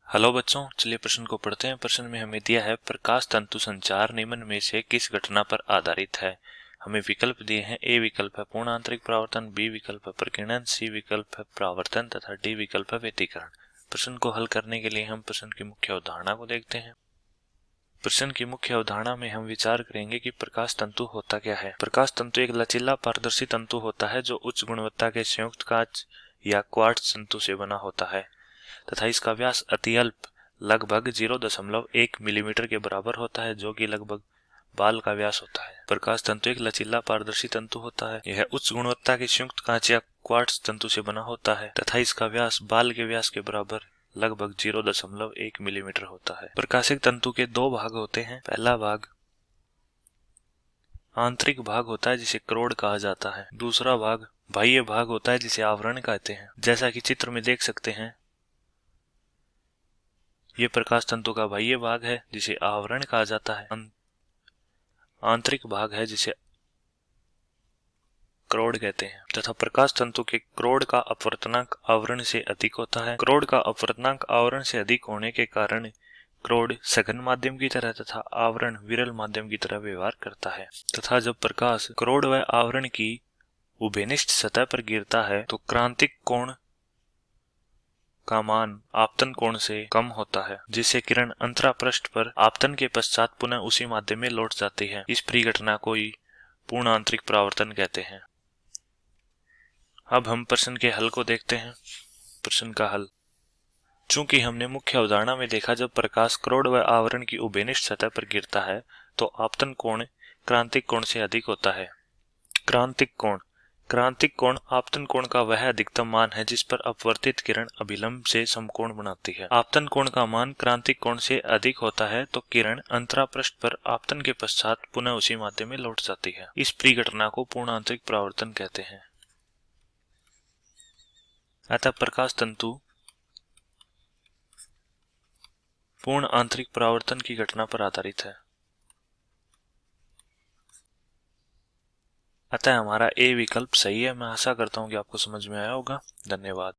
Hello बच्चों, चलिए प्रश्न को पढ़ते हैं। प्रश्न में हमें दिया है प्रकाश तंतु संचार निम्न में से किस घटना पर आधारित है। हमें विकल्प दिए हैं। ए विकल्प है पूर्ण आंतरिक परावर्तन, बी विकल्प है प्रकीर्णन, सी विकल्प है परावर्तन तथा डी विकल्प है व्यतिकरण। प्रश्न को हल करने के लिए हम प्रश्न की मुख्य अवधारणा को देखते हैं। प्रश्न की मुख्य अवधारणा में हम विचार करेंगे कि प्रकाश तंतु होता क्या है। प्रकाश तंतु एक लचीला पारदर्शी तंतु होता है जो उच्च गुणवत्ता के संयुक्त कांच या क्वार्ट्ज तंतु से बना होता है तथा इसका व्यास अति अल्प लगभग 0.1 मिलीमीटर के बराबर होता है, जो कि लगभग बाल का व्यास होता है। प्रकाश तंतु एक लचीला पारदर्शी तंतु होता है। यह उच्च गुणवत्ता के संयुक्त कांच या क्वार्ट्ज तंतु से बना होता है तथा इसका व्यास बाल के व्यास के बराबर लगभग 0.1 मिलीमीटर होता है। प्रकाशिक तंतु के दो भाग होते हैं। पहला भाग आंतरिक भाग होता है जिसे क्रोड कहा जाता है। दूसरा भाग बाह्य भाग होता है जिसे आवरण कहते हैं। जैसा कि चित्र में देख सकते हैं, ये प्रकाश तंतु का बाह्य भाग है जिसे आवरण कहा जाता है। आंतरिक भाग है जिसे क्रोड कहते हैं तथा प्रकाश तंतु के क्रोड का अपवर्तनांक आवरण से अधिक होता है। क्रोड का अपवर्तनांक आवरण से अधिक होने के कारण क्रोड सघन माध्यम की तरह तथा आवरण विरल माध्यम की तरह व्यवहार करता है तथा जब प्रकाश क्रोड व आवरण की उभयनिष्ठ सतह पर गिरता है तो क्रांतिक कोण का मान आपतन कोण से कम होता है, जिससे किरण अंतरापृष्ठ पर आपतन के पश्चात पुनः उसी माध्यम में लौट जाती है। इस परिघटना को ही पूर्ण आंतरिक परावर्तन कहते हैं। अब हम प्रश्न के हल को देखते हैं। प्रश्न का हल। चूंकि हमने मुख्य अवधारणा में देखा जब प्रकाश क्रोड व आवरण की उभयनिष्ठ सतह पर गिरता है तो आपतन कोण क्रांतिक कोण से अधिक होता है। क्रांतिक कोण आपतन कोण का वह अधिकतम मान है जिस पर अपवर्तित किरण अभिलंब से समकोण बनाती है। आपतन कोण का मान क्रांतिक कोण से अधिक होता है तो किरण अंतरापृष्ठ पर आपतन के पश्चात पुनः उसी माध्यम में लौट जाती है। इस परिघटना को पूर्ण आंतरिक परावर्तन कहते हैं। अतः प्रकाश तंतु पूर्ण आंतरिक परावर्तन की घटना पर आधारित है। अतः हमारा ए विकल्प सही है। मैं आशा करता हूं कि आपको समझ में आया होगा। धन्यवाद।